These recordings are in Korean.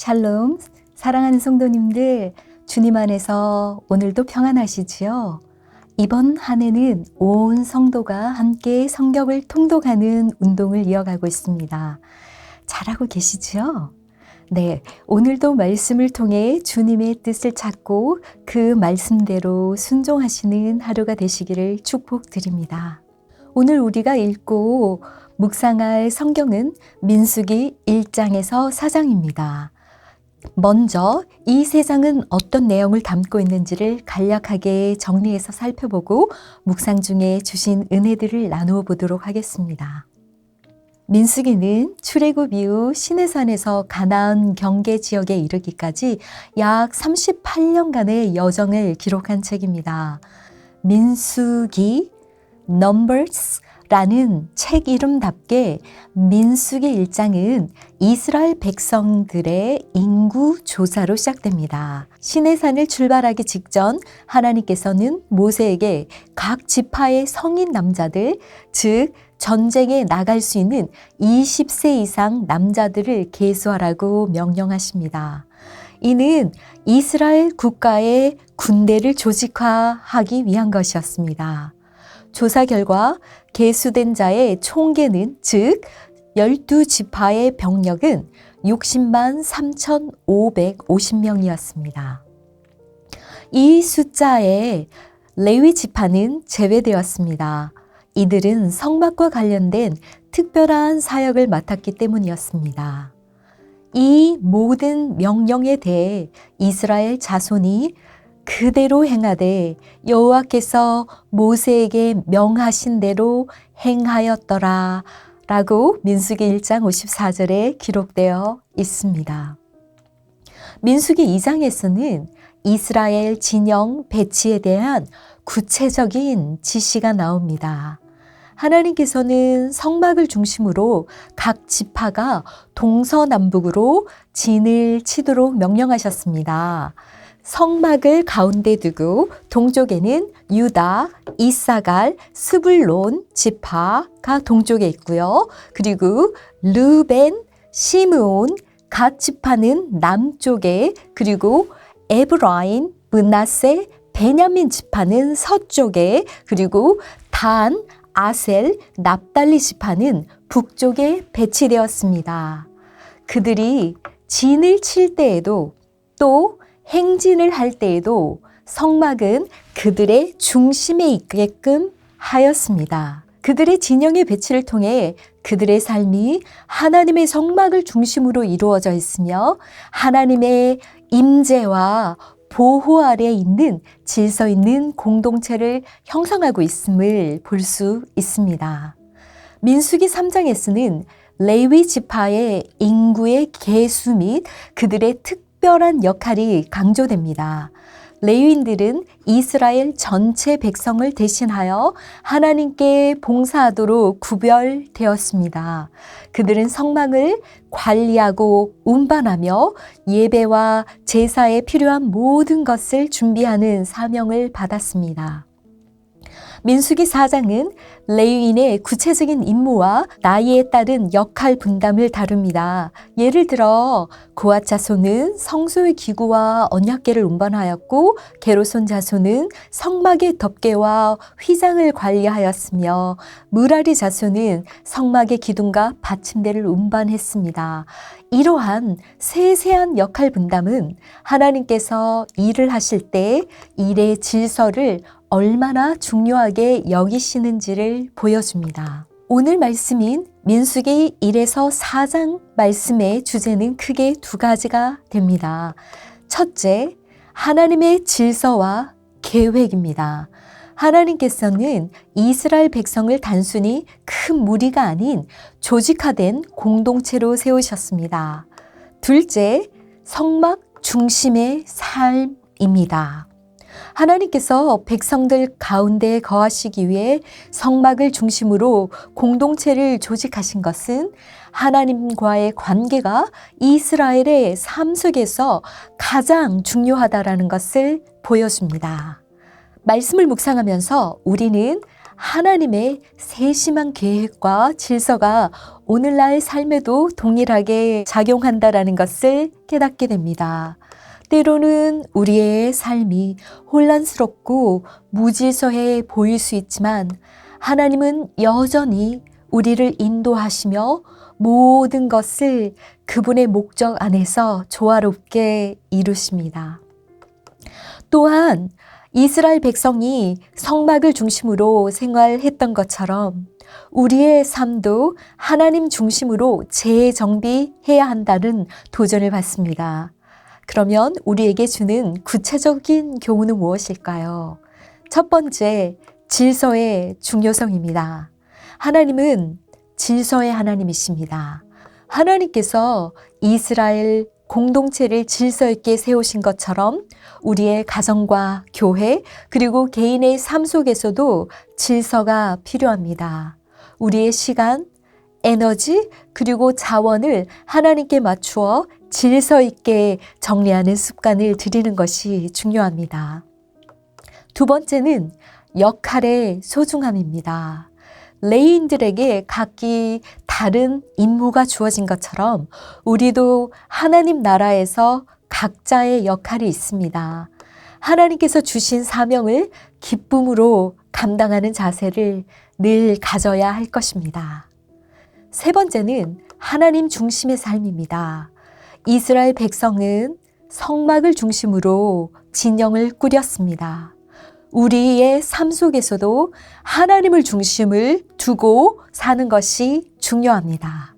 샬롬, 사랑하는 성도님들, 주님 안에서 오늘도 평안하시지요? 이번 한 해는 온 성도가 함께 성경을 통독하는 운동을 이어가고 있습니다. 잘하고 계시지요? 네, 오늘도 말씀을 통해 주님의 뜻을 찾고 그 말씀대로 순종하시는 하루가 되시기를 축복드립니다. 오늘 우리가 읽고 묵상할 성경은 민수기 1장에서 4장입니다. 먼저 이 세 장은 어떤 내용을 담고 있는지를 간략하게 정리해서 살펴보고 묵상 중에 주신 은혜들을 나누어 보도록 하겠습니다. 민수기는 출애굽 이후 시내산에서 가나안 경계 지역에 이르기까지 약 38년간의 여정을 기록한 책입니다. 민수기, Numbers 라는 책 이름답게 민수기 1장은 이스라엘 백성들의 인구 조사로 시작됩니다. 시내산을 출발하기 직전 하나님께서는 모세에게 각 지파의 성인 남자들, 즉 전쟁에 나갈 수 있는 20세 이상 남자들을 계수하라고 명령하십니다. 이는 이스라엘 국가의 군대를 조직화하기 위한 것이었습니다. 조사 결과 계수된 자의 총계는 즉 12지파의 병력은 60만 3,550명이었습니다. 이 숫자에 레위 지파는 제외되었습니다. 이들은 성막과 관련된 특별한 사역을 맡았기 때문이었습니다. 이 모든 명령에 대해 이스라엘 자손이 그대로 행하되 여호와께서 모세에게 명하신 대로 행하였더라 라고 민수기 1장 54절에 기록되어 있습니다. 민수기 2장에서는 이스라엘 진영 배치에 대한 구체적인 지시가 나옵니다. 하나님께서는 성막을 중심으로 각 지파가 동서남북으로 진을 치도록 명령하셨습니다. 성막을 가운데 두고 동쪽에는 유다, 이사갈, 스불론 지파가 동쪽에 있고요. 그리고 르벤, 시므온, 갓 지파는 남쪽에, 그리고 에브라임, 므낫세, 베냐민 지파는 서쪽에, 그리고 단, 아셀, 납달리 지파는 북쪽에 배치되었습니다. 그들이 진을 칠 때에도 또 행진을 할 때에도 성막은 그들의 중심에 있게끔 하였습니다. 그들의 진영의 배치를 통해 그들의 삶이 하나님의 성막을 중심으로 이루어져 있으며 하나님의 임재와 보호 아래에 있는 질서 있는 공동체를 형성하고 있음을 볼 수 있습니다. 민수기 3장에서는 레위 지파의 인구의 계수 및 그들의 특별한 역할이 강조됩니다. 레위인들은 이스라엘 전체 백성을 대신하여 하나님께 봉사하도록 구별되었습니다. 그들은 성막을 관리하고 운반하며 예배와 제사에 필요한 모든 것을 준비하는 사명을 받았습니다. 민수기 4장은 레위인의 구체적인 임무와 나이에 따른 역할 분담을 다룹니다. 예를 들어 고앗 자손은 성소의 기구와 언약궤를 운반하였고 게르손 자손은 성막의 덮개와 휘장을 관리하였으며 무라리 자손은 성막의 기둥과 받침대를 운반했습니다. 이러한 세세한 역할 분담은 하나님께서 일을 하실 때 일의 질서를 얼마나 중요하게 여기시는지를 보여줍니다. 오늘 말씀인 민수기 1에서 4장 말씀의 주제는 크게 두 가지가 됩니다. 첫째, 하나님의 질서와 계획입니다. 하나님께서는 이스라엘 백성을 단순히 큰 무리가 아닌 조직화된 공동체로 세우셨습니다. 둘째, 성막 중심의 삶입니다. 하나님께서 백성들 가운데 거하시기 위해 성막을 중심으로 공동체를 조직하신 것은 하나님과의 관계가 이스라엘의 삶 속에서 가장 중요하다라는 것을 보여줍니다. 말씀을 묵상하면서 우리는 하나님의 세심한 계획과 질서가 오늘날 삶에도 동일하게 작용한다라는 것을 깨닫게 됩니다. 때로는 우리의 삶이 혼란스럽고 무질서해 보일 수 있지만 하나님은 여전히 우리를 인도하시며 모든 것을 그분의 목적 안에서 조화롭게 이루십니다. 또한 이스라엘 백성이 성막을 중심으로 생활했던 것처럼 우리의 삶도 하나님 중심으로 재정비해야 한다는 도전을 받습니다. 그러면 우리에게 주는 구체적인 교훈은 무엇일까요? 첫 번째, 질서의 중요성입니다. 하나님은 질서의 하나님이십니다. 하나님께서 이스라엘 공동체를 질서 있게 세우신 것처럼 우리의 가정과 교회 그리고 개인의 삶 속에서도 질서가 필요합니다. 우리의 시간, 에너지 그리고 자원을 하나님께 맞추어 질서 있게 정리하는 습관을 들이는 것이 중요합니다. 두 번째는 역할의 소중함입니다. 레위인들에게 각기 다른 임무가 주어진 것처럼 우리도 하나님 나라에서 각자의 역할이 있습니다. 하나님께서 주신 사명을 기쁨으로 감당하는 자세를 늘 가져야 할 것입니다. 세 번째는 하나님 중심의 삶입니다. 이스라엘 백성은 성막을 중심으로 진영을 꾸렸습니다. 우리의 삶 속에서도 하나님을 중심을 두고 사는 것이 중요합니다.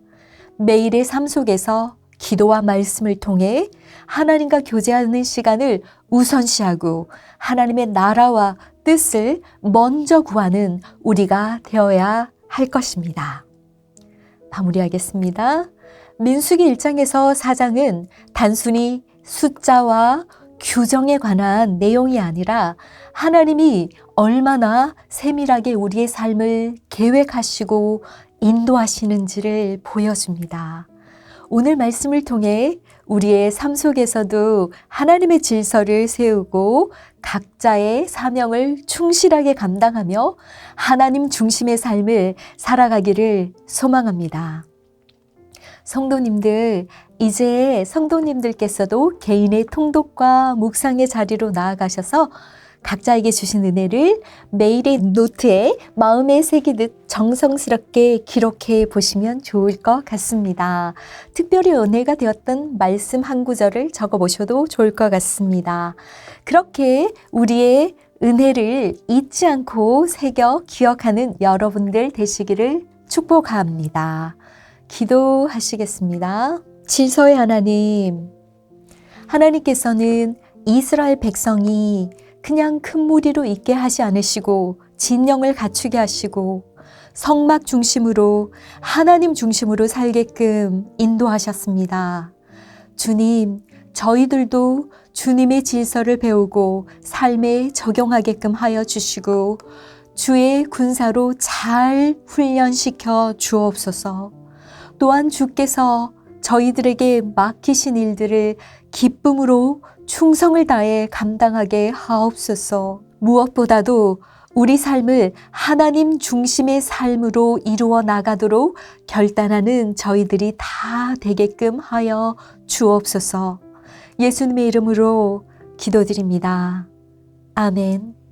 매일의 삶 속에서 기도와 말씀을 통해 하나님과 교제하는 시간을 우선시하고 하나님의 나라와 뜻을 먼저 구하는 우리가 되어야 할 것입니다. 마무리하겠습니다. 민수기 1장에서 4장은 단순히 숫자와 규정에 관한 내용이 아니라 하나님이 얼마나 세밀하게 우리의 삶을 계획하시고 인도하시는지를 보여줍니다. 오늘 말씀을 통해 우리의 삶 속에서도 하나님의 질서를 세우고 각자의 사명을 충실하게 감당하며 하나님 중심의 삶을 살아가기를 소망합니다. 성도님들, 이제 성도님들께서도 개인의 통독과 묵상의 자리로 나아가셔서 각자에게 주신 은혜를 매일의 노트에 마음에 새기듯 정성스럽게 기록해 보시면 좋을 것 같습니다. 특별히 은혜가 되었던 말씀 한 구절을 적어 보셔도 좋을 것 같습니다. 그렇게 우리의 은혜를 잊지 않고 새겨 기억하는 여러분들 되시기를 축복합니다. 기도하시겠습니다. 질서의 하나님, 하나님께서는 이스라엘 백성이 그냥 큰 무리로 있게 하지 않으시고 진영을 갖추게 하시고 성막 중심으로 하나님 중심으로 살게끔 인도하셨습니다. 주님, 저희들도 주님의 질서를 배우고 삶에 적용하게끔 하여 주시고 주의 군사로 잘 훈련시켜 주옵소서. 또한 주께서 저희들에게 맡기신 일들을 기쁨으로 충성을 다해 감당하게 하옵소서. 무엇보다도 우리 삶을 하나님 중심의 삶으로 이루어 나가도록 결단하는 저희들이 다 되게끔 하여 주옵소서. 예수님의 이름으로 기도드립니다. 아멘.